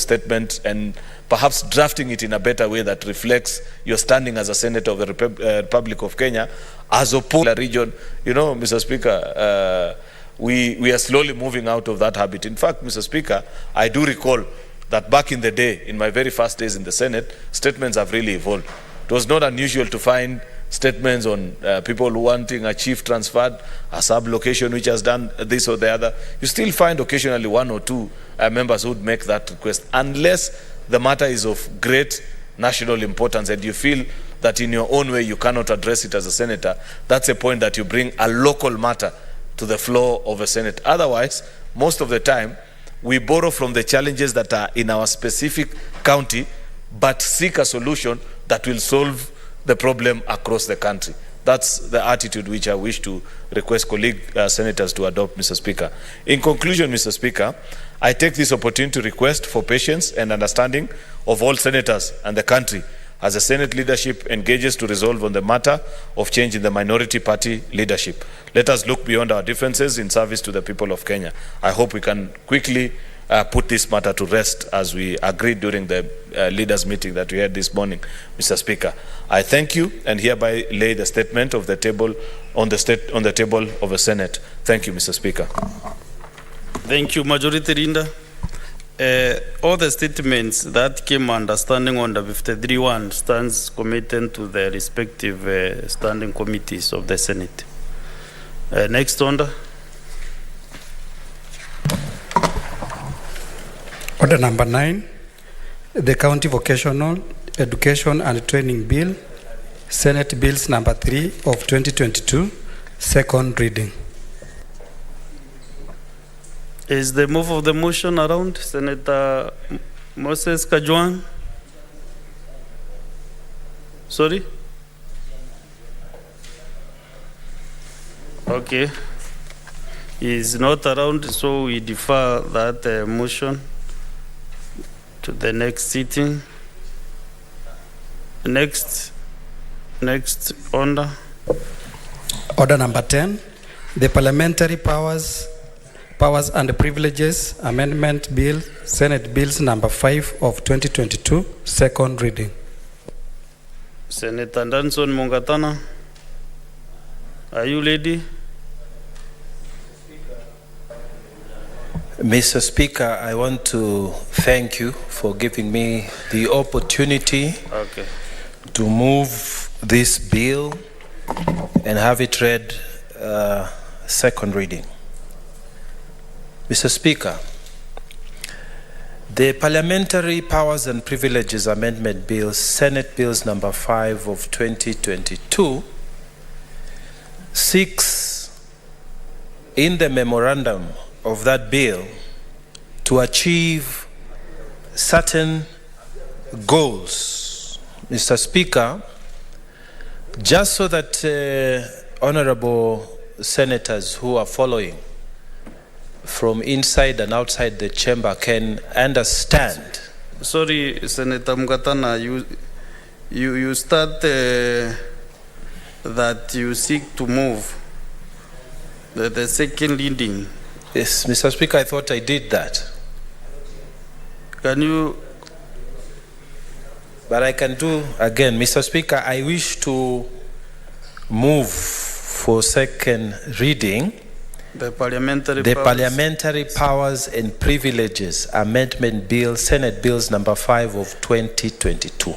statement and perhaps drafting it in a better way that reflects your standing as a senator of the Republic of Kenya as opposed to a region. You know, Mr. Speaker, we are slowly moving out of that habit. In fact, Mr. Speaker, I do recall that back in the day, in my very first days in the Senate, statements have really evolved. It was not unusual to find statements on people wanting a chief transferred, a sub-location which has done this or the other. You still find occasionally one or two members who would make that request, unless the matter is of great national importance and you feel that in your own way you cannot address it as a senator. That's a point that you bring a local matter to the floor of a Senate. Otherwise, most of the time, we borrow from the challenges that are in our specific county, but seek a solution that will solve the problem across the country. That's the attitude which I wish to request colleague senators to adopt, Mr. Speaker. In conclusion, Mr. Speaker, I take this opportunity to request for patience and understanding of all senators and the country as the Senate leadership engages to resolve on the matter of change in the minority party leadership. Let us look beyond our differences in service to the people of Kenya. I hope we can quickly put this matter to rest as we agreed during the leaders meeting that we had this morning, Mr. Speaker. I thank you and hereby lay the statement of the table on the table of the Senate. Thank you, Mr. Speaker. Thank you, Majority Leader. All the statements that came under standing order 53-1 stands committed to the respective standing committees of the Senate. Next order. Order number 9, the County Vocational Education and Training Bill, Senate Bills number 3 of 2022, second reading. Is the move of the motion around? Senator Moses Kajwang? Sorry? Okay. He is not around, so we defer that motion to the next sitting. Next order. Order number 10, the Parliamentary Powers and Privileges Amendment Bill, Senate Bills number 5 of 2022, second reading. Senator Danson Mungatana, are you ready? Mr. Speaker, I want to thank you for giving me the opportunity to move this bill and have it read second reading. Mr. Speaker, the Parliamentary Powers and Privileges Amendment Bill, Senate Bills number 5 of 2022, seeks in the memorandum of that bill to achieve certain goals. Mr. Speaker, just so that honorable senators who are following from inside and outside the chamber can understand. Sorry, Senator Mungatana, you start that you seek to move the second reading. Yes, Mr. Speaker, I thought I did that. Can you? But I can do again. Mr. Speaker, I wish to move for second reading the Parliamentary Powers and Privileges Amendment Bill, Senate Bills number 5 of 2022.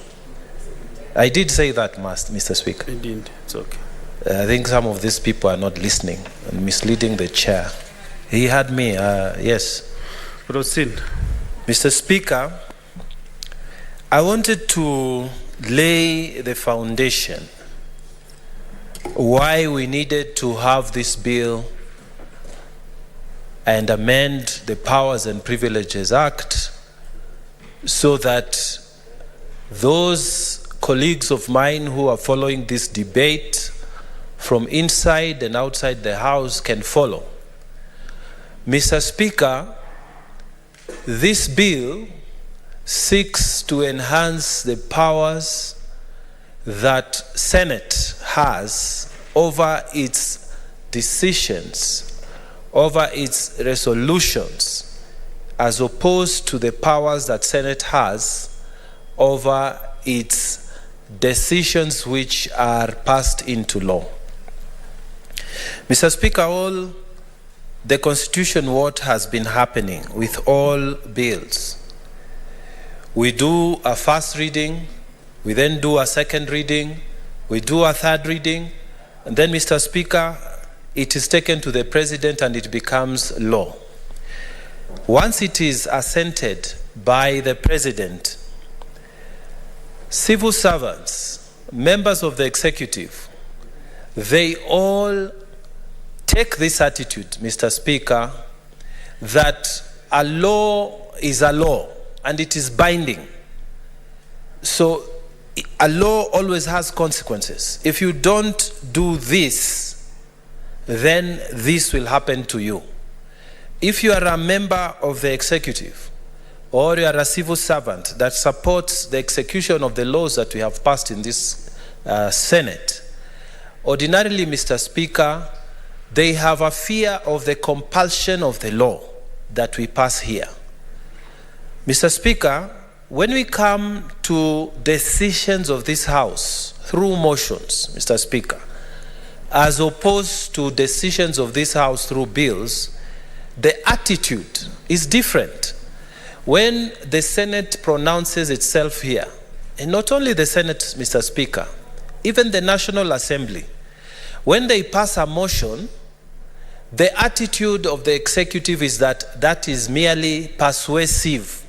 I did say that, Mr. Speaker. You did. It's okay. I think some of these people are not listening and misleading the chair. He had me, yes. Proceed. Mr. Speaker, I wanted to lay the foundation why we needed to have this bill and amend the Powers and Privileges Act so that those colleagues of mine who are following this debate from inside and outside the House can follow. Mr. Speaker, this bill seeks to enhance the powers that Senate has over its decisions, over its resolutions, as opposed to the powers that Senate has over its decisions which are passed into law. Mr. Speaker, all the Constitution, what has been happening with all bills, we do a first reading, we then do a second reading, we do a third reading, and then, Mr. Speaker, it is taken to the President and it becomes law. Once it is assented by the President, civil servants, members of the executive, they all take this attitude, Mr. Speaker, that a law is a law and it is binding. So a law always has consequences. If you don't do this, then this will happen to you. If you are a member of the executive or you are a civil servant that supports the execution of the laws that we have passed in this Senate, ordinarily, Mr. Speaker, they have a fear of the compulsion of the law that we pass here. Mr. Speaker, when we come to decisions of this House through motions, Mr. Speaker, as opposed to decisions of this House through bills, the attitude is different. When the Senate pronounces itself here, and not only the Senate, Mr. Speaker, even the National Assembly, when they pass a motion, the attitude of the executive is that that is merely persuasive.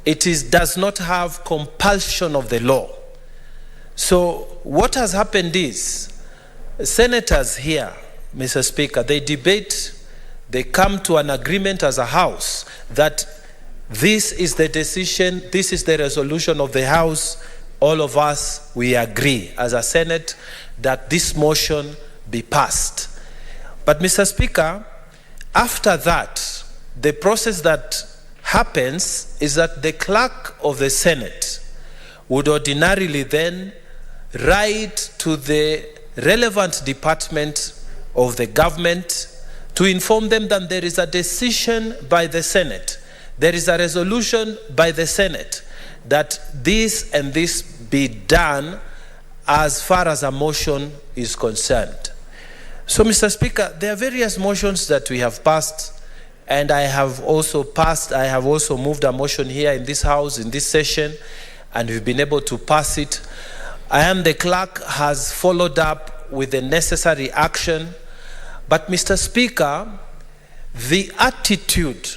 It does not have compulsion of the law. So what has happened is, senators here, Mr. Speaker, they debate, they come to an agreement as a House that this is the decision, this is the resolution of the House. All of us, we agree as a Senate that this motion be passed. But Mr. Speaker, after that, the process that happens is that the clerk of the Senate would ordinarily then write to the relevant department of the government to inform them that there is a decision by the Senate, there is a resolution by the Senate that this and this be done as far as a motion is concerned. So, Mr. Speaker, there are various motions that we have passed, and I have also moved a motion here in this House, in this session, and we've been able to pass it. The clerk has followed up with the necessary action. But, Mr. Speaker, the attitude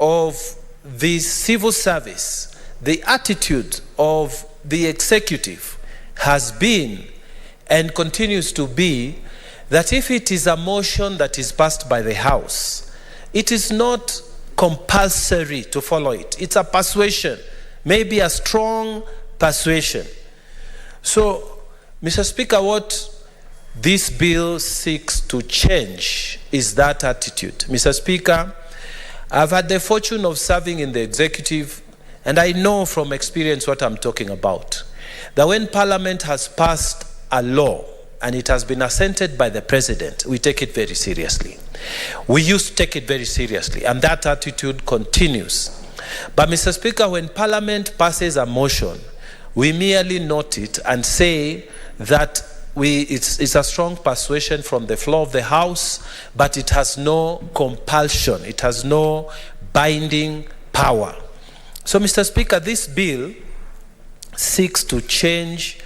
of the civil service, the attitude of the executive has been and continues to be that if it is a motion that is passed by the House, it is not compulsory to follow it. It's a persuasion, maybe a strong persuasion. So, Mr. Speaker, what this bill seeks to change is that attitude. Mr. Speaker, I've had the fortune of serving in the executive, and I know from experience what I'm talking about. That when Parliament has passed a law and it has been assented by the President, we take it very seriously. We used to take it very seriously, and that attitude continues. But, Mr. Speaker, when Parliament passes a motion, we merely note it and say that it's a strong persuasion from the floor of the House, but it has no compulsion, it has no binding power. So, Mr. Speaker, this bill seeks to change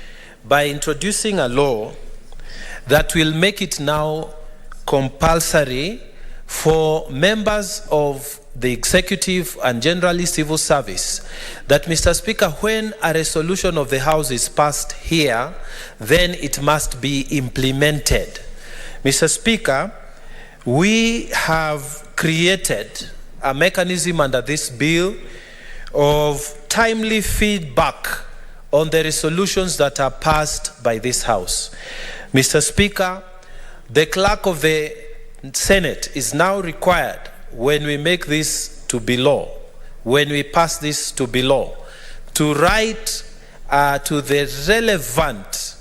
by introducing a law that will make it now compulsory for members of the executive and generally civil service that, Mr. Speaker, when a resolution of the House is passed here, then it must be implemented. Mr. Speaker, we have created a mechanism under this bill of timely feedback on the resolutions that are passed by this House. Mr. Speaker, the clerk of the Senate is now required, when we make this to be law, when we pass this to be law, to write to the relevant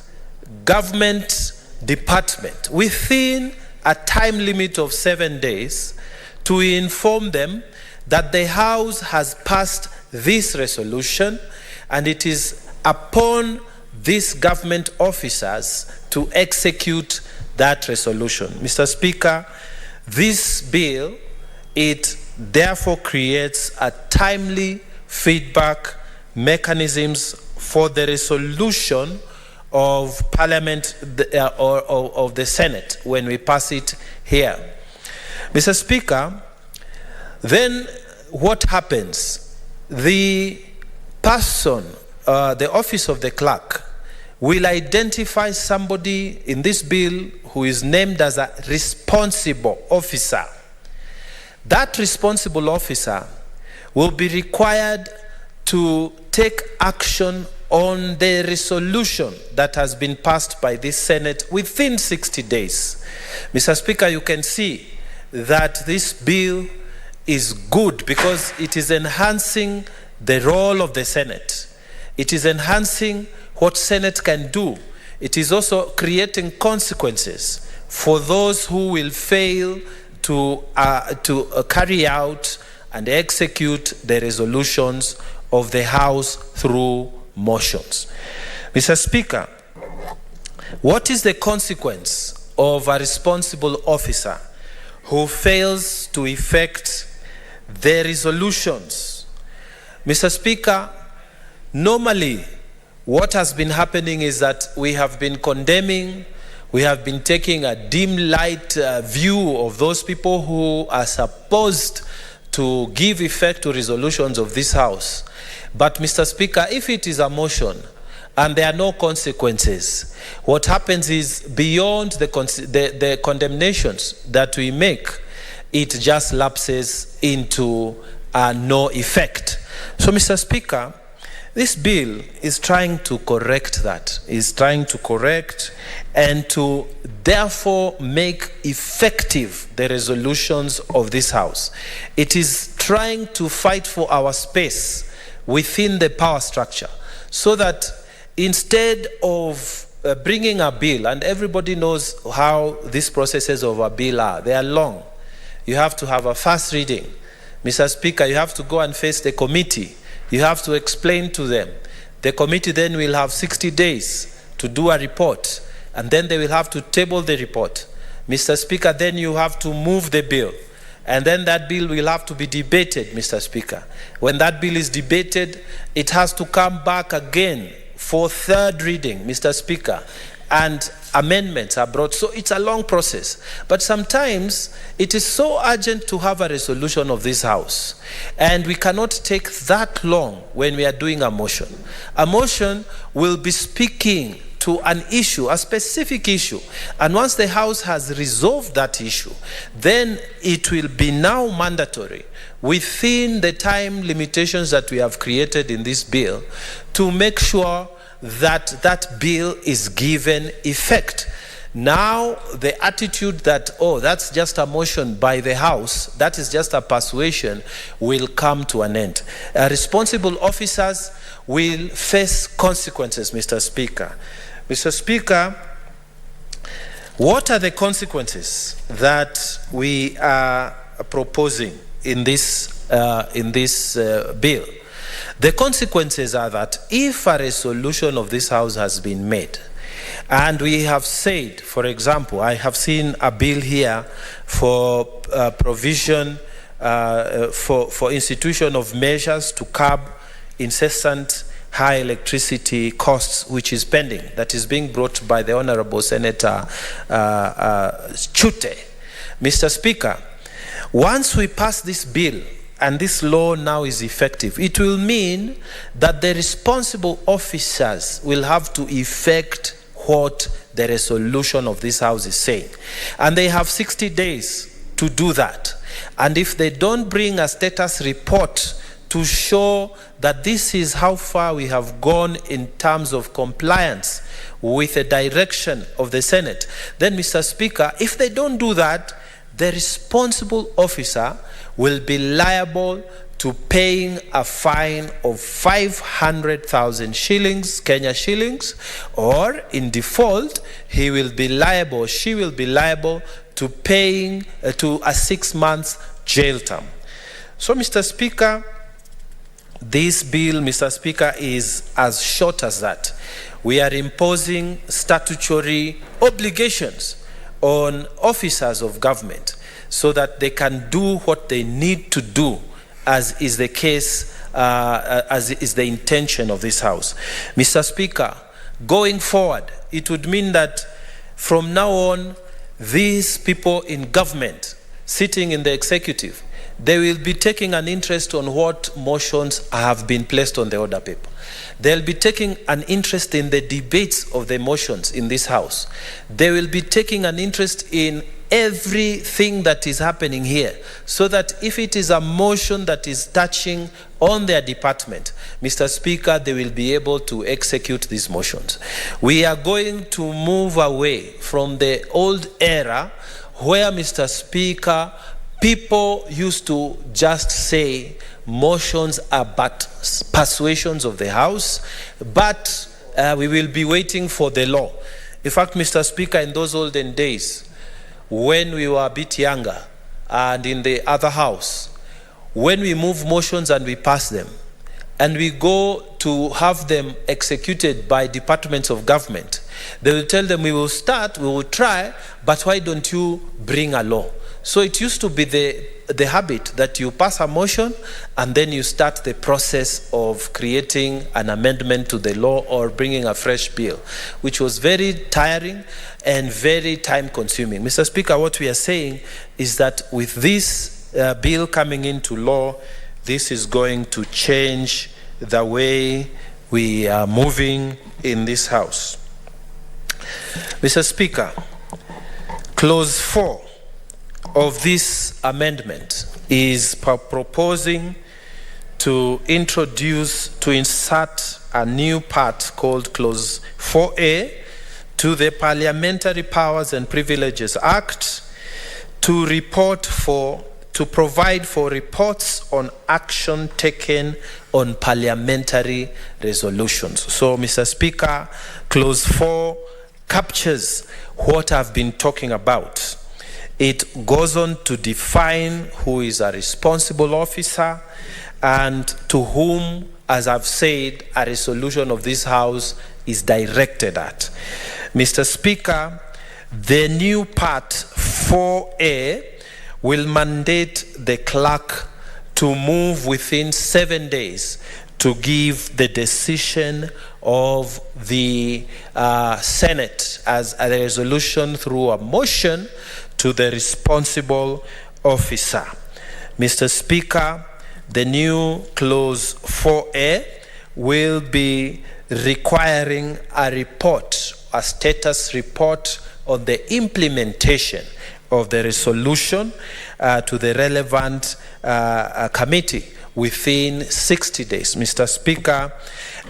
government department within a time limit of 7 days to inform them that the House has passed this resolution, and it is upon these government officers to execute that resolution. Mr. Speaker, this bill, it therefore creates a timely feedback mechanisms for the resolution of Parliament or of the Senate when we pass it here. Mr. Speaker, then what happens? The person, the office of the clerk, will identify somebody in this bill who is named as a responsible officer. That responsible officer will be required to take action on the resolution that has been passed by this Senate within 60 days. Mr. Speaker, you can see that this bill is good because it is enhancing the role of the Senate. It is enhancing what Senate can do. It is also creating consequences for those who will fail to carry out and execute the resolutions of the House through motions. Mr. Speaker, what is the consequence of a responsible officer who fails to effect the resolutions? Mr. Speaker, normally what has been happening is that we have been condemning, we have been taking a dim light view of those people who are supposed to give effect to resolutions of this House. But Mr. Speaker, if it is a motion and there are no consequences, what happens is beyond the condemnations that we make, it just lapses into no effect. So Mr. Speaker, this bill is trying to correct that, is trying to correct and to therefore make effective the resolutions of this House. It is trying to fight for our space within the power structure so that instead of bringing a bill, and everybody knows how these processes of a bill are, they are long. You have to have a first reading. Mr. Speaker, you have to go and face the committee. You have to explain to them. The committee then will have 60 days to do a report, and then they will have to table the report. Mr. Speaker, then you have to move the bill, and then that bill will have to be debated, Mr. Speaker. When that bill is debated, it has to come back again for third reading, Mr. Speaker, and amendments are brought. So it's a long process. But sometimes it is so urgent to have a resolution of this House, and we cannot take that long when we are doing a motion. A motion will be speaking to an issue, a specific issue, and once the House has resolved that issue, then it will be now mandatory within the time limitations that we have created in this bill to make sure that that bill is given effect. Now, the attitude that, oh, that's just a motion by the House, that is just a persuasion, will come to an end. Responsible officers will face consequences, Mr. Speaker. Mr. Speaker, what are the consequences that we are proposing in this bill? The consequences are that if a resolution of this House has been made, and we have said, for example, I have seen a bill here for provision for institution of measures to curb incessant high electricity costs, which is pending, that is being brought by the Honorable Senator Chute. Mr. Speaker, once we pass this bill, and this law now is effective, it will mean that the responsible officers will have to effect what the resolution of this House is saying. And they have 60 days to do that. And if they don't bring a status report to show that this is how far we have gone in terms of compliance with the direction of the Senate, then, Mr. Speaker, if they don't do that, the responsible officer will be liable to paying a fine of 500,000 shillings, Kenya shillings, or in default, he will be liable, she will be liable to paying to a 6 months jail term. So, Mr. Speaker, this bill, Mr. Speaker, is as short as that. We are imposing statutory obligations on officers of government so that they can do what they need to do, as is the case, as is the intention of this House. Mr. Speaker, going forward, it would mean that from now on, these people in government sitting in the executive, they will be taking an interest on what motions have been placed on the order paper. They'll be taking an interest in the debates of the motions in this House. They will be taking an interest in everything that is happening here, so that if it is a motion that is touching on their department, Mr. Speaker, they will be able to execute these motions. We are going to move away from the old era where, Mr. Speaker, people used to just say motions are but persuasions of the House, but we will be waiting for the law. In fact, Mr. Speaker, in those olden days, when we were a bit younger and in the other house, when we move motions and we pass them, and we go to have them executed by departments of government, they will tell them, we will start, we will try, but why don't you bring a law? So it used to be the habit that you pass a motion and then you start the process of creating an amendment to the law or bringing a fresh bill, which was very tiring and very time consuming. Mr. Speaker, what we are saying is that with this bill coming into law, this is going to change the way we are moving in this House. Mr. Speaker, clause 4 of this amendment is proposing to insert a new part called clause 4A to the Parliamentary Powers and Privileges Act to provide for reports on action taken on parliamentary resolutions. So, Mr. Speaker, clause 4 captures what I've been talking about. It goes on to define who is a responsible officer and to whom, as I've said, a resolution of this House is directed at. Mr. Speaker, the new part 4A will mandate the clerk to move within 7 days to give the decision of the Senate as a resolution through a motion to the responsible officer. Mr. Speaker, the new clause 4A will be requiring a report, a status report on the implementation of the resolution to the relevant committee within 60 days, Mr. Speaker.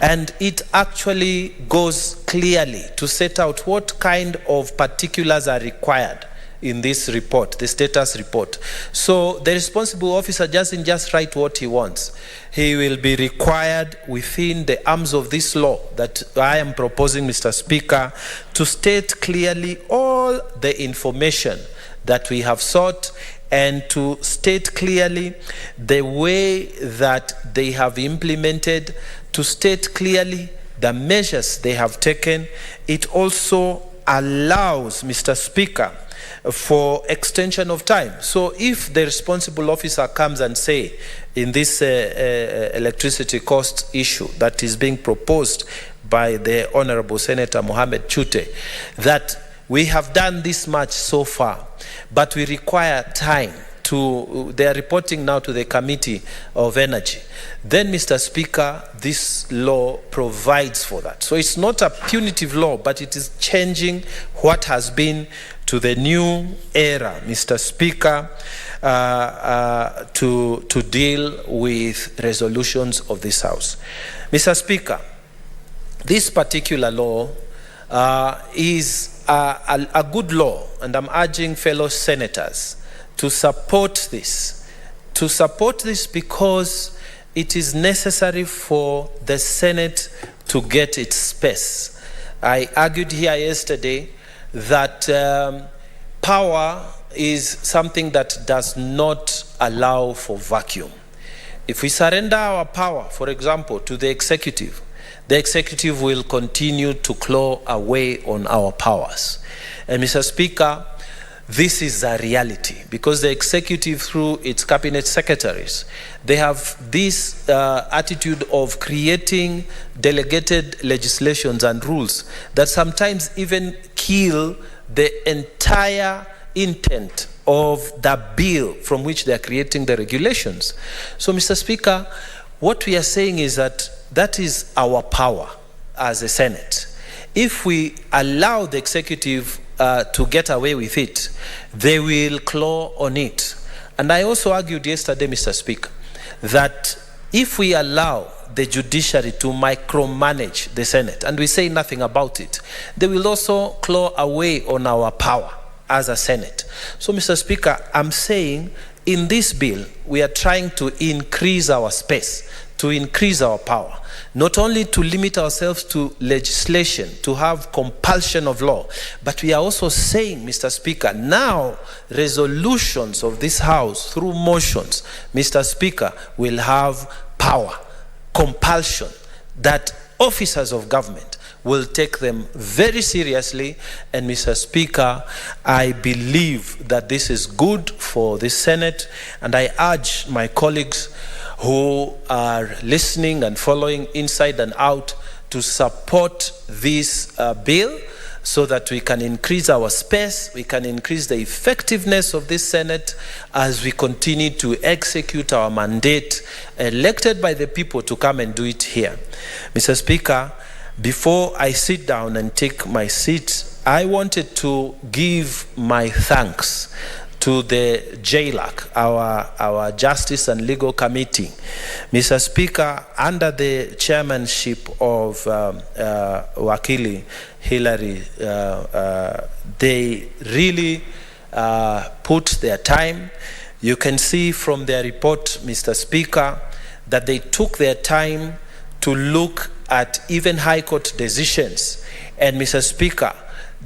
And it actually goes clearly to set out what kind of particulars are required in this report, the status report. So the responsible officer doesn't just write what he wants. He will be required within the arms of this law that I am proposing, Mr. Speaker, to state clearly all the information that we have sought and to state clearly the way that they have implemented, to state clearly the measures they have taken. It also allows, Mr. Speaker, for extension of time. So if the responsible officer comes and say, in this electricity cost issue that is being proposed by the Honorable Senator Mohammed Chute, that we have done this much so far, but we require time to, they are reporting now to the Committee of Energy. Then, Mr. Speaker, this law provides for that. So it's not a punitive law, but it is changing what has been to the new era, Mr. Speaker, to deal with resolutions of this House. Mr. Speaker, this particular law is a good law, and I'm urging fellow senators to support this. To support this because it is necessary for the Senate to get its space. I argued here yesterday that power is something that does not allow for vacuum. If we surrender our power, for example, to the executive will continue to claw away on our powers. And Mr. Speaker, this is a reality because the executive, through its cabinet secretaries, they have this attitude of creating delegated legislations and rules that sometimes even kill the entire intent of the bill from which they are creating the regulations. So, Mr. Speaker, what we are saying is that is our power as a Senate. If we allow the executive to get away with it, they will claw on it. And I also argued yesterday, Mr. Speaker, that if we allow the judiciary to micromanage the Senate, and we say nothing about it, they will also claw away on our power as a Senate. So, Mr. Speaker, I'm saying in this bill, we are trying to increase our space, to increase our power, not only to limit ourselves to legislation, to have compulsion of law, but we are also saying, Mr. Speaker, now resolutions of this House through motions, Mr. Speaker, will have power, compulsion, that officers of government will take them very seriously. And Mr. Speaker, I believe that this is good for the Senate, and I urge my colleagues who are listening and following inside and out to support this bill so that we can increase our space, we can increase the effectiveness of this Senate as we continue to execute our mandate elected by the people to come and do it here. Mr. Speaker, before I sit down and take my seat, I wanted to give my thanks to the JLAC, our Justice and Legal Committee. Mr. Speaker, under the chairmanship of Wakili Hillary, they really put their time. You can see from their report, Mr. Speaker, that they took their time to look at even High Court decisions. And Mr. Speaker,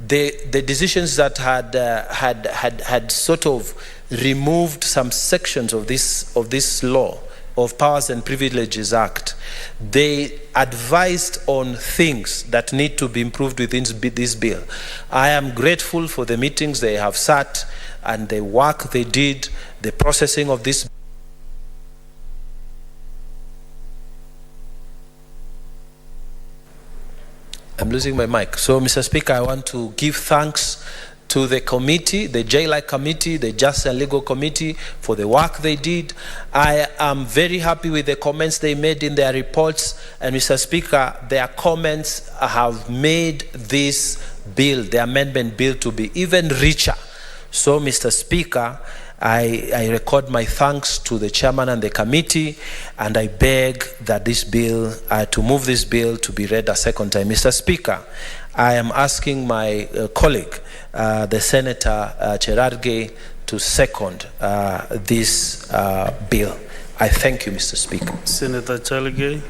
the decisions that had sort of removed some sections of this law, of Powers and Privileges Act, they advised on things that need to be improved within this bill. I am grateful for the meetings they have sat and the work they did, the processing of this. I'm losing my mic. So, Mr. Speaker, I want to give thanks to the committee, the JLAC committee, the Justice and Legal Committee, for the work they did. I am very happy with the comments they made in their reports. And, Mr. Speaker, their comments have made this bill, the amendment bill, to be even richer. So, Mr. Speaker, I record my thanks to the chairman and the committee, and I beg that this bill, to move this bill to be read a second time. Mr. Speaker, I am asking my colleague, the Senator Cherargei, to second this bill. I thank you, Mr. Speaker. Senator Cherargei.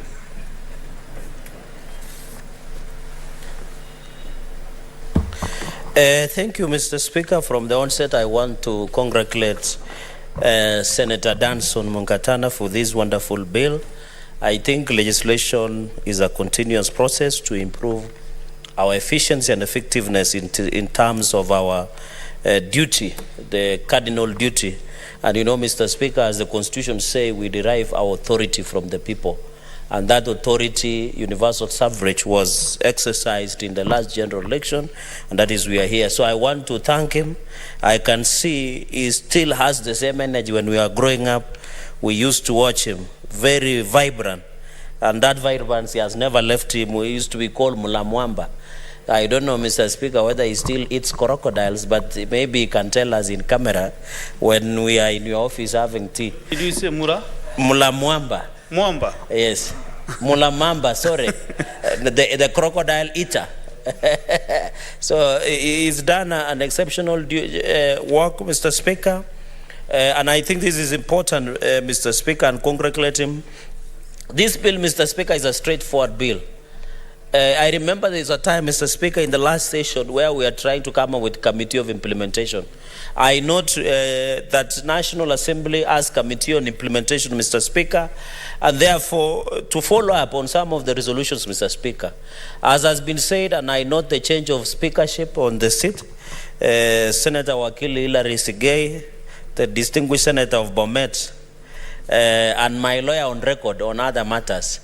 Thank you, Mr. Speaker. From the onset, I want to congratulate Senator Danson Munkatana for this wonderful bill. I think legislation is a continuous process to improve our efficiency and effectiveness in terms of our duty, the cardinal duty. And you know, Mr. Speaker, as the Constitution says, we derive our authority from the people. And that authority, universal suffrage, was exercised in the last general election, and that is we are here. So I want to thank him. I can see he still has the same energy. When we were growing up, we used to watch him, very vibrant, and that vibrancy has never left him. We used to be called Mulamwamba. I don't know, Mr. Speaker, whether he still eats crocodiles, but maybe he can tell us in camera when we are in your office having tea. Did you say Mura? Mulamwamba. Mwamba? Yes. Mulamamba, sorry. The crocodile eater. So he's done an exceptional work, Mr. Speaker. And I think this is important, Mr. Speaker, and congratulate him. This bill, Mr. Speaker, is a straightforward bill. I remember there was a time, Mr. Speaker, in the last session where we are trying to come up with committee of implementation. I note that National Assembly has committee on implementation, Mr. Speaker, and therefore to follow up on some of the resolutions, Mr. Speaker. As has been said, and I note the change of speakership on the seat, Senator Wakili Hilary Sigei, the distinguished Senator of Bomet, and my lawyer on record on other matters.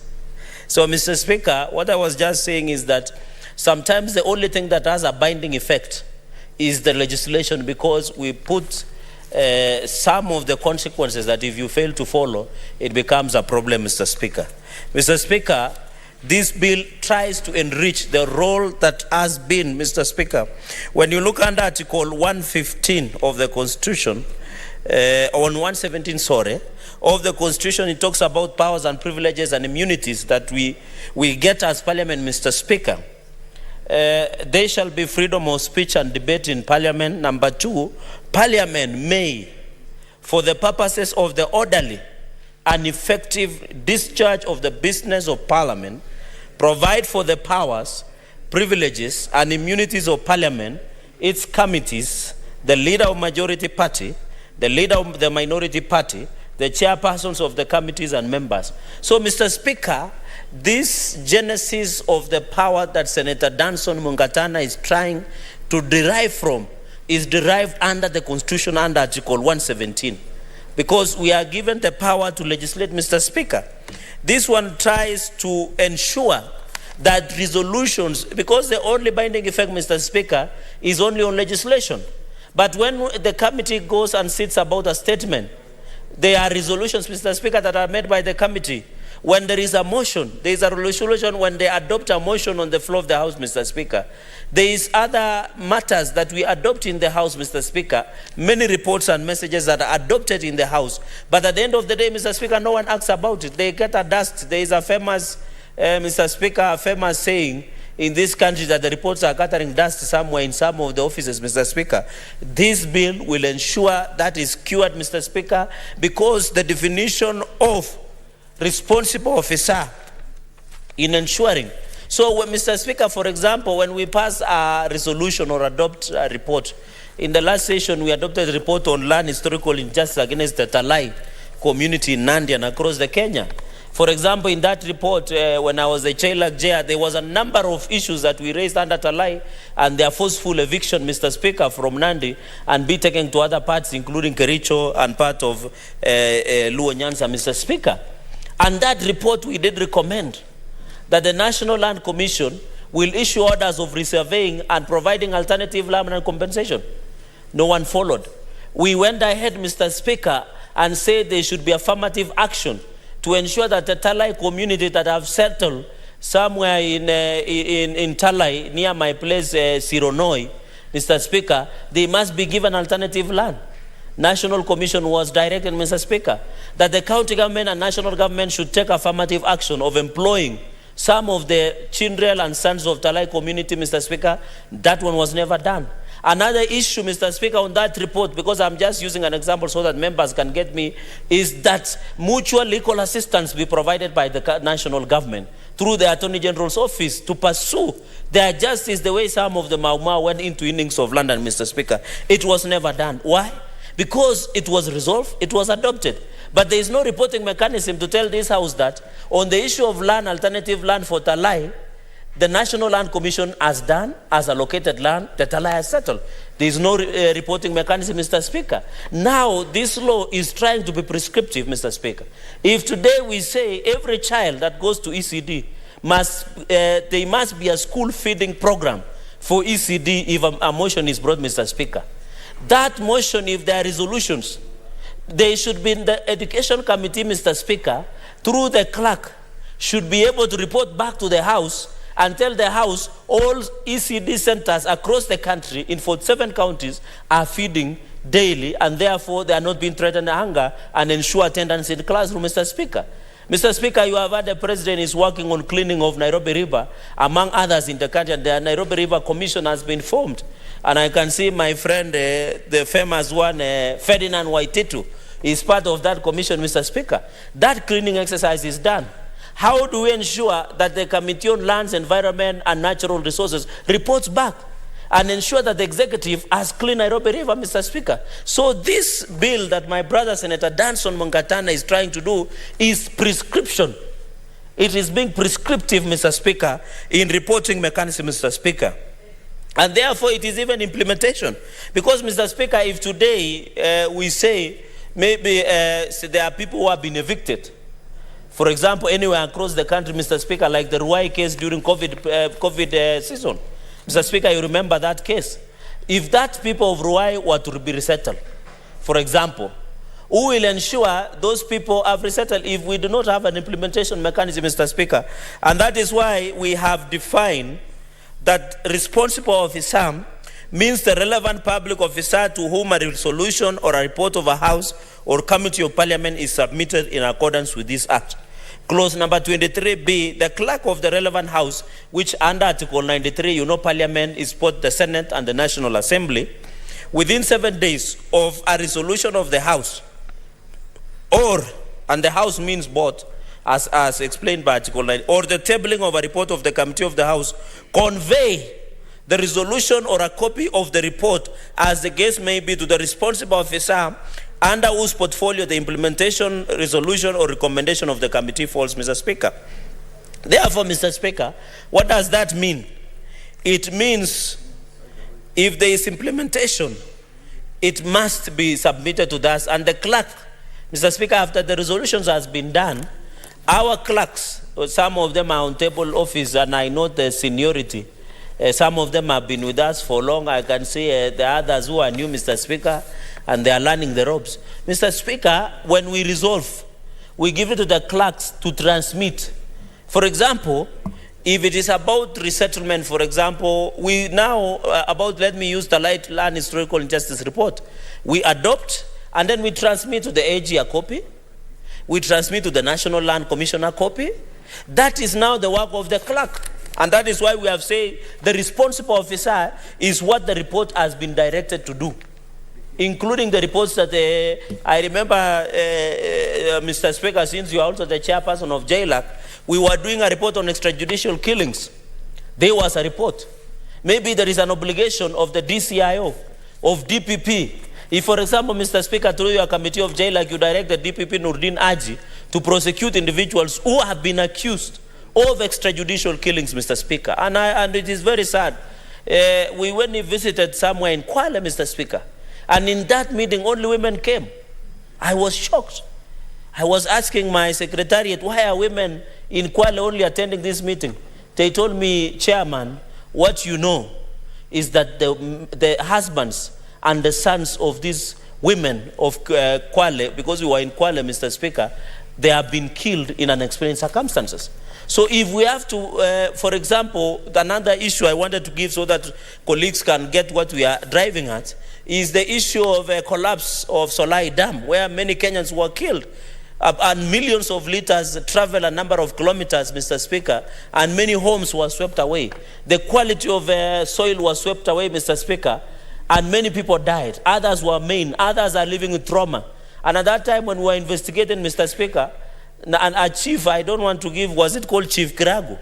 So, Mr. Speaker, what I was just saying is that sometimes the only thing that has a binding effect is the legislation, because we put some of the consequences that if you fail to follow, it becomes a problem, Mr. Speaker. Mr. Speaker, this bill tries to enrich the role that has been, Mr. Speaker. When you look under Article 115 of the Constitution, on 117, of the Constitution, it talks about powers and privileges and immunities that we get as Parliament, Mr. Speaker. There shall be freedom of speech and debate in Parliament. Number 2, Parliament may, for the purposes of the orderly and effective discharge of the business of Parliament, provide for the powers, privileges, and immunities of Parliament, its committees, the leader of majority party, the leader of the minority party, the chairpersons of the committees and members. So, Mr. Speaker, this genesis of the power that Senator Danson Mungatana is trying to derive from is derived under the Constitution under Article 117. Because we are given the power to legislate, Mr. Speaker. This one tries to ensure that resolutions, because the only binding effect, Mr. Speaker, is only on legislation. But when the committee goes and sits about a statement, there are resolutions, Mr. Speaker, that are made by the committee. When there is a motion, there is a resolution when they adopt a motion on the floor of the House, Mr. Speaker. There is other matters that we adopt in the House, Mr. Speaker. Many reports and messages that are adopted in the House. But at the end of the day, Mr. Speaker, no one asks about it. They get a dust. There is a famous, Mr. Speaker, a famous saying in this country that the reports are gathering dust somewhere in some of the offices, Mr. Speaker. This bill will ensure that is cured, Mr. Speaker, because the definition of responsible officer in ensuring. So, when, Mr. Speaker, for example, when we pass a resolution or adopt a report, in the last session we adopted a report on land historical injustice against the Talai community in Nandi and across the Kenya. For example, in that report, when I was the chair, there was a number of issues that we raised under Talai and their forceful eviction, Mr. Speaker, from Nandi and be taken to other parts, including Kericho and part of Luo Nyanza, Mr. Speaker. And that report, we did recommend that the National Land Commission will issue orders of resurveying and providing alternative land and compensation. No one followed. We went ahead, Mr. Speaker, and said there should be affirmative action to ensure that the Talai community that have settled somewhere in Talai, near my place, Sironoi, Mr. Speaker, they must be given alternative land. National Commission was directed, Mr. Speaker, that the county government and national government should take affirmative action of employing some of the children and sons of Talai community, Mr. Speaker. That one was never done. Another issue, Mr. Speaker, on that report, because I'm just using an example so that members can get me, is that mutual legal assistance be provided by the national government through the Attorney General's office to pursue their justice the way some of the Mau Mau went into innings of London, Mr. Speaker. It was never done. Why? Because it was resolved, it was adopted. But there is no reporting mechanism to tell this House that on the issue of land, alternative land for Talai, the National Land Commission has done, has allocated land, the Talai has settled. There is no reporting mechanism, Mr. Speaker. Now, this law is trying to be prescriptive, Mr. Speaker. If today we say every child that goes to ECD there must be a school feeding program for ECD if a motion is brought, Mr. Speaker. That motion, if there are resolutions, they should be in the Education Committee, Mr. Speaker, through the clerk, should be able to report back to the House and tell the House all ECD centers across the country in 47 counties are feeding daily and therefore they are not being threatened with hunger and ensure attendance in the classroom, Mr. Speaker. Mr. Speaker, you have heard the President is working on cleaning of Nairobi River, among others in the country, and the Nairobi River Commission has been formed. And I can see my friend, the famous one, Ferdinand Waititu, is part of that commission, Mr. Speaker. That cleaning exercise is done. How do we ensure that the Committee on Lands, Environment and Natural Resources reports back and ensure that the executive has clean Nairobi River, Mr. Speaker? So this bill that my brother Senator Danson Mungatana is trying to do is prescription. It is being prescriptive, Mr. Speaker, in reporting mechanism, Mr. Speaker. And therefore it is even implementation. Because, Mr. Speaker, if today we say maybe there are people who have been evicted, for example, anywhere across the country, Mr. Speaker, like the Ruai case during COVID season. Mr. Speaker, you remember that case. If that people of Ruai were to be resettled, for example, who will ensure those people have resettled if we do not have an implementation mechanism, Mr. Speaker? And that is why we have defined that responsible officer means the relevant public officer to whom a resolution or a report of a House or Committee of Parliament is submitted in accordance with this Act. Clause number 23B, the clerk of the relevant House, which under Article 93, you know, Parliament is both the Senate and the National Assembly, within 7 days of a resolution of the House, and the House means both, as explained by Article 9, or the tabling of a report of the Committee of the House, convey the resolution or a copy of the report, as the case may be, to the responsible officer under whose portfolio the implementation, resolution, or recommendation of the committee falls, Mr. Speaker. Therefore, Mr. Speaker, what does that mean? It means if there is implementation, it must be submitted to us. And the clerk, Mr. Speaker, after the resolutions has been done, our clerks, some of them are on table office, and I know the seniority. Some of them have been with us for long. I can see the others who are new, Mr. Speaker, and they are learning the ropes. Mr. Speaker, when we resolve, we give it to the clerks to transmit. For example, if it is about resettlement, for example, we now, let me use the Light Land Historical Injustice Report. We adopt, and then we transmit to the AG a copy. We transmit to the National Land Commission a copy. That is now the work of the clerk. And that is why we have said the responsible officer is what the report has been directed to do, including the reports that I remember, Mr. Speaker, since you are also the chairperson of JLAC, we were doing a report on extrajudicial killings. There was a report. Maybe there is an obligation of the DCIO, of DPP. If, for example, Mr. Speaker, through your committee of JLAC, you direct the DPP Nurdin Aji to prosecute individuals who have been accused of extrajudicial killings, Mr. Speaker. And it is very sad. When we visited somewhere in Kwale, Mr. Speaker, and in that meeting, only women came. I was shocked. I was asking my secretariat, why are women in Kwale only attending this meeting? They told me, Chairman, what you know is that the husbands and the sons of these women of Kwale, because we were in Kwale, Mr. Speaker, they have been killed in unexplained circumstances. So if we have to, for example, another issue I wanted to give so that colleagues can get what we are driving at, is the issue of a collapse of Solai Dam, where many Kenyans were killed. And millions of liters travel a number of kilometers, Mr. Speaker, and many homes were swept away. The quality of soil was swept away, Mr. Speaker, and many people died. Others were maimed. Others are living with trauma. And at that time when we were investigating, Mr. Speaker, and our chief, I don't want to give, was it called Chief Kiragu,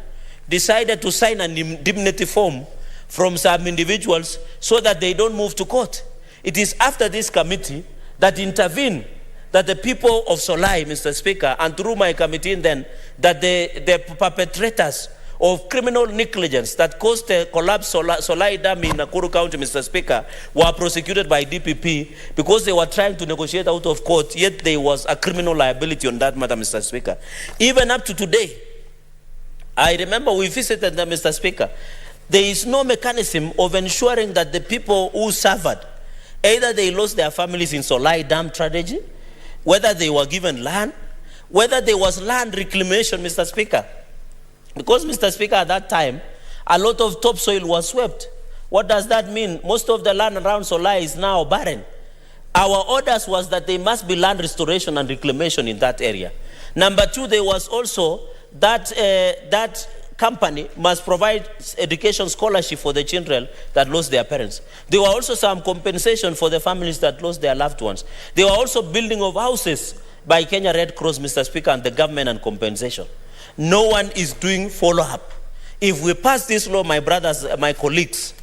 decided to sign an indemnity form from some individuals so that they don't move to court. It is after this committee that intervened that the people of Solai, Mr. Speaker, and through my committee then, that the perpetrators of criminal negligence that caused the collapse Solai Dam in Nakuru County, Mr. Speaker, were prosecuted by DPP because they were trying to negotiate out of court, yet there was a criminal liability on that matter, Mr. Speaker. Even up to today, I remember we visited them, Mr. Speaker. There is no mechanism of ensuring that the people who suffered, either they lost their families in Solai Dam tragedy, whether they were given land, whether there was land reclamation, Mr. Speaker. Because, Mr. Speaker, at that time, a lot of topsoil was swept. What does that mean? Most of the land around Solai is now barren. Our orders was that there must be land restoration and reclamation in that area. Number two, there was also that that company must provide education scholarship for the children that lost their parents. There were also some compensation for the families that lost their loved ones. There were also building of houses by Kenya Red Cross, Mr. Speaker, and the government and compensation. No one is doing follow-up. If we pass this law, my brothers, my colleagues,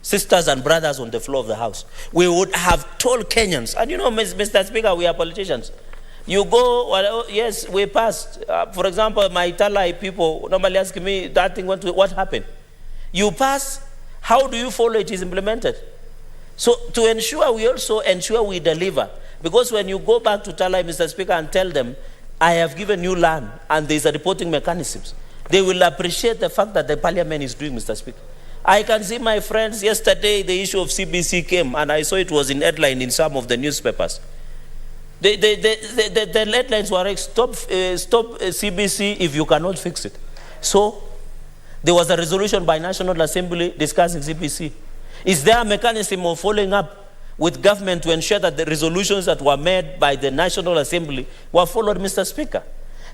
sisters and brothers on the floor of the House, we would have told Kenyans, and you know, Mr. Speaker, we are politicians. You go, well, yes, we passed. For example, my Talai people normally ask me that thing, what happened? You pass, how do you follow it is implemented? So to ensure, we also ensure we deliver. Because when you go back to Talai, Mr. Speaker, and tell them, I have given you land, and there's a reporting mechanisms, they will appreciate the fact that the parliament is doing, Mr. Speaker. I can see my friends, yesterday the issue of CBC came, and I saw it was in headline in some of the newspapers. The headlines were like, stop CBC if you cannot fix it. So there was a resolution by National Assembly discussing CBC. Is there a mechanism of following up with government to ensure that the resolutions that were made by the National Assembly were followed, Mr. Speaker?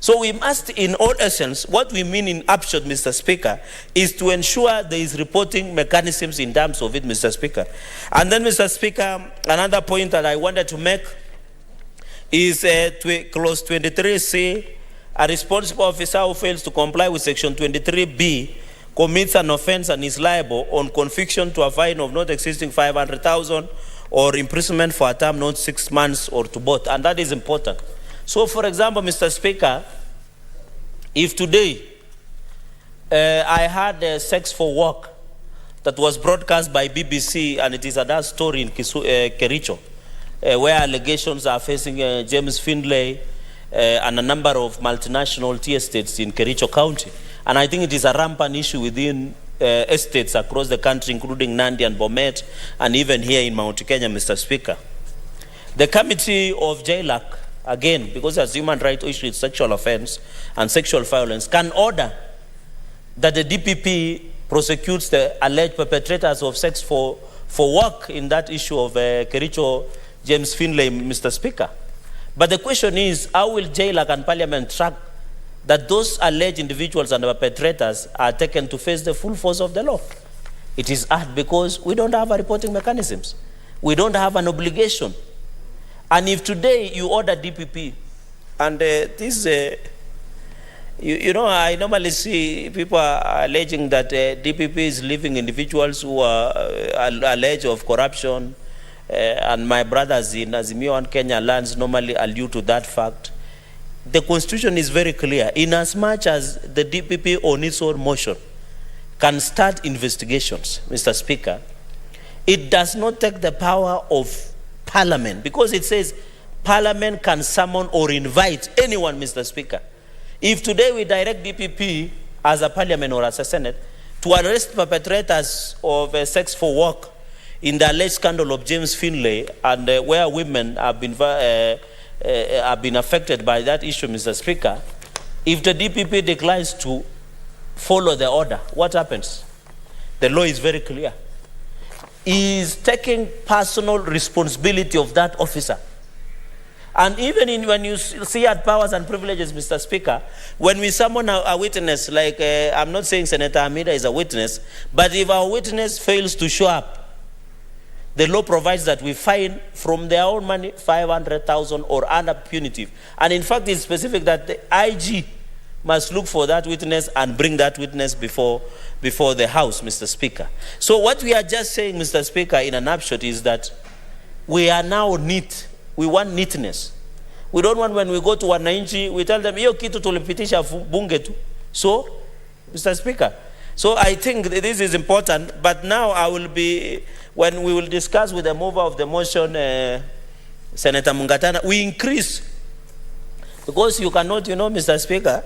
So we must, in all essence, what we mean in upshot, Mr. Speaker, is to ensure there is reporting mechanisms in terms of it, Mr. Speaker. And then, Mr. Speaker, another point that I wanted to make is clause 23C, a responsible officer who fails to comply with section 23B commits an offense and is liable on conviction to a fine of not exceeding 500,000 or imprisonment for a term not 6 months or to both. And that is important. So, for example, Mr. Speaker, if today I had Sex for Work that was broadcast by BBC, and it is a dark story in Kericho, where allegations are facing James Findlay and a number of multinational tea estates in Kericho County. And I think it is a rampant issue within estates across the country, including Nandi and Bomet, and even here in Mount Kenya, Mr. Speaker. The Committee of JLAC, again, because as human rights issue is sexual offense and sexual violence, can order that the DPP prosecutes the alleged perpetrators of sex for work in that issue of Kericho James Findlay, Mr. Speaker. But the question is, how will JLAC and Parliament track that those alleged individuals and perpetrators are taken to face the full force of the law? It is hard because we don't have a reporting mechanisms. We don't have an obligation. And if today you order DPP, and you know, I normally see people are alleging that DPP is leaving individuals who are alleged of corruption, and my brothers in Azimio and Kenya lands normally allude to that fact. The Constitution is very clear. In as much as the DPP on its own motion can start investigations, Mr. Speaker, it does not take the power of Parliament, because it says Parliament can summon or invite anyone, Mr. Speaker. If today we direct DPP as a Parliament or as a Senate to arrest perpetrators of sex for work in the alleged scandal of James Findlay, and where women have been affected by that issue, Mr. Speaker, if the DPP declines to follow the order, what happens? The law is very clear. He is taking personal responsibility of that officer. And even when you see at powers and privileges, Mr. Speaker, when we summon a witness, like I'm not saying Senator Amida is a witness, but if our witness fails to show up, the law provides that we fine from their own money 500,000 or under punitive. And in fact, it's specific that the IG must look for that witness and bring that witness before the House, Mr. Speaker. So what we are just saying, Mr. Speaker, in a nutshell is that we are now neat. We want neatness. We don't want when we go to wananchi, we tell them, hiyo kitu tulipitisha bunge tu. So, Mr. Speaker, so I think this is important, but now I will be, when we will discuss with the mover of the motion, Senator Mungatana, we increase, because you cannot, you know, Mr. Speaker,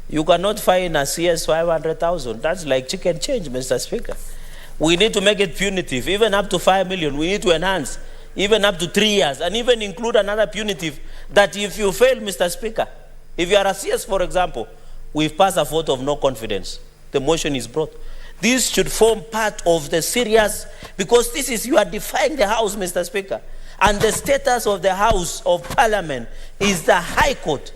you cannot fine a CS 500,000. That's like chicken change, Mr. Speaker. We need to make it punitive, even up to 5 million. We need to enhance, even up to 3 years, and even include another punitive that if you fail, Mr. Speaker, if you are a CS, for example, we've passed a vote of no confidence. The motion is brought. This should form part of the serious, because this is, you are defying the House, Mr. Speaker. And the status of the House of Parliament is the High Court.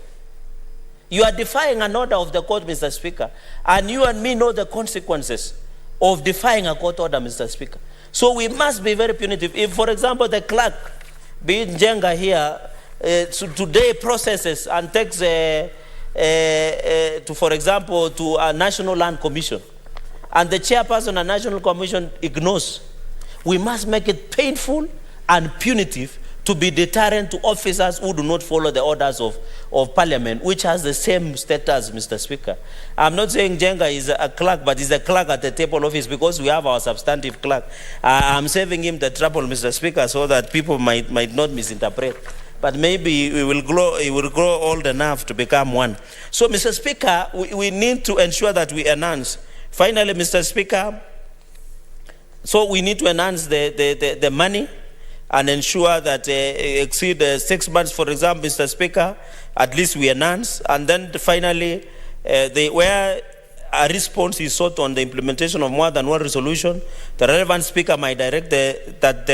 You are defying an order of the court, Mr. Speaker. And you and me know the consequences of defying a court order, Mr. Speaker. So we must be very punitive. If, for example, the clerk, be it Njenga here, today processes and takes for example, to a National Land Commission, and the chairperson of National Commission ignores, we must make it painful and punitive to be deterrent to officers who do not follow the orders of Parliament, which has the same status, Mr. Speaker. I'm not saying Jenga is a clerk, but he's a clerk at the table office because we have our substantive clerk. I'm saving him the trouble, Mr. Speaker, so that people might not misinterpret. But maybe he will grow old enough to become one. So, Mr. Speaker, we need to ensure that we enhance. Finally, Mr. Speaker, so we need to enhance the money and ensure that exceed 6 months, for example, Mr. Speaker, at least we enhance. And then finally, where a response is sought on the implementation of more than one resolution, the relevant speaker might direct that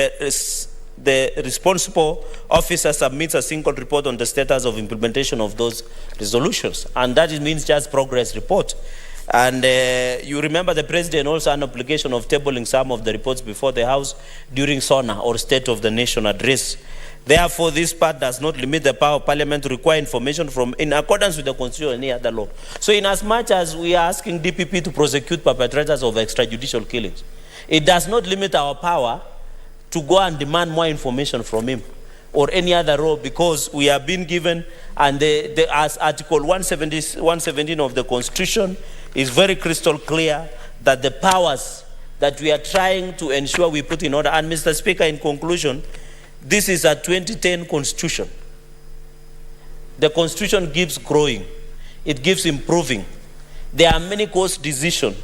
the responsible officer submits a single report on the status of implementation of those resolutions. And that means just progress report. And you remember the president also had an obligation of tabling some of the reports before the House during SONA or State of the Nation address. Therefore, this part does not limit the power of Parliament to require information in accordance with the Constitution or any other law. So in as much as we are asking DPP to prosecute perpetrators of extrajudicial killings, it does not limit our power to go and demand more information from him or any other role, because we have been given, and as Article 117 of the Constitution is very crystal clear that the powers that we are trying to ensure we put in order. And Mr. Speaker, in conclusion, this is a 2010 Constitution. The Constitution keeps growing. It keeps improving. There are many course decisions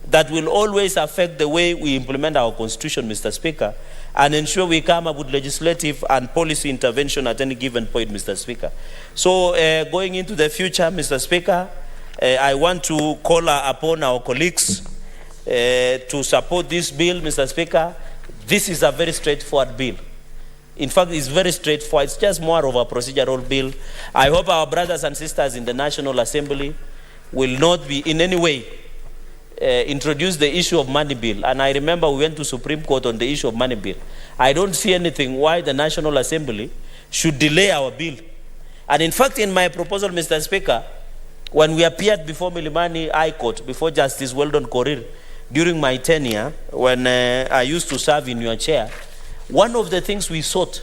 that will always affect the way we implement our Constitution, Mr. Speaker, and ensure we come up with legislative and policy intervention at any given point, Mr. Speaker. So going into the future, Mr. Speaker, I want to call upon our colleagues to support this bill, Mr. Speaker. This is a very straightforward bill. In fact, it's very straightforward. It's just more of a procedural bill. I hope our brothers and sisters in the National Assembly will not be in any way introduce the issue of money bill. And I remember we went to Supreme Court on the issue of money bill. I don't see anything why the National Assembly should delay our bill. And in fact, in my proposal, Mr. Speaker, when we appeared before Milimani High Court, before Justice Weldon Korir, during my tenure, when I used to serve in your chair, one of the things we sought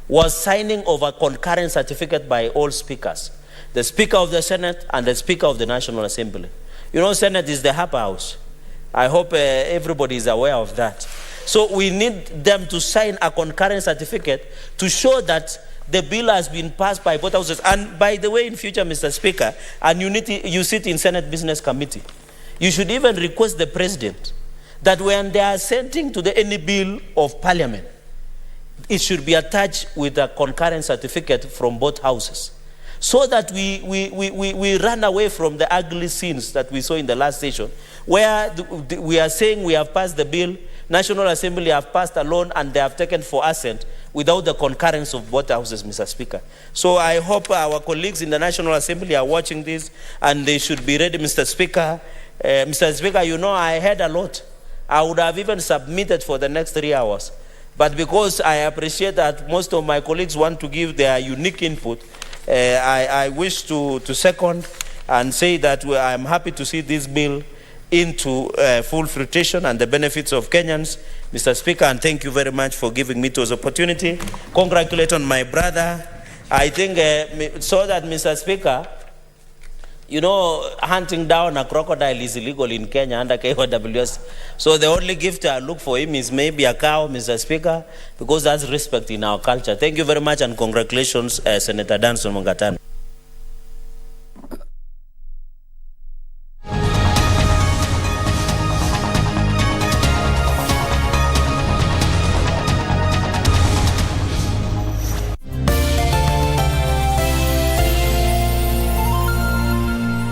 was signing of a concurrent certificate by all speakers, the Speaker of the Senate and the Speaker of the National Assembly. You know, Senate is the upper house. I hope everybody is aware of that. So we need them to sign a concurrent certificate to show that the bill has been passed by both houses. And by the way, in future, Mr. Speaker, and you sit in Senate Business Committee, you should even request the President that when they are sending to any bill of Parliament, it should be attached with a concurrent certificate from both houses, so that we run away from the ugly scenes that we saw in the last session, where we are saying we have passed the bill, National Assembly have passed alone, and they have taken for assent without the concurrence of both houses, Mr. Speaker. So I hope our colleagues in the National Assembly are watching this, and they should be ready, Mr. Speaker. Mr. Speaker, you know, I heard a lot. I would have even submitted for the next 3 hours. But because I appreciate that most of my colleagues want to give their unique input, I wish to second and say that I'm happy to see this bill into full fruition and the benefits of Kenyans, Mr. Speaker, and thank you very much for giving me this opportunity. Congratulate on my brother. I think so that, Mr. Speaker, you know, hunting down a crocodile is illegal in Kenya under KWS. So the only gift I look for him is maybe a cow, Mr. Speaker, because that's respect in our culture. Thank you very much, and congratulations, Senator Danson Mungatana.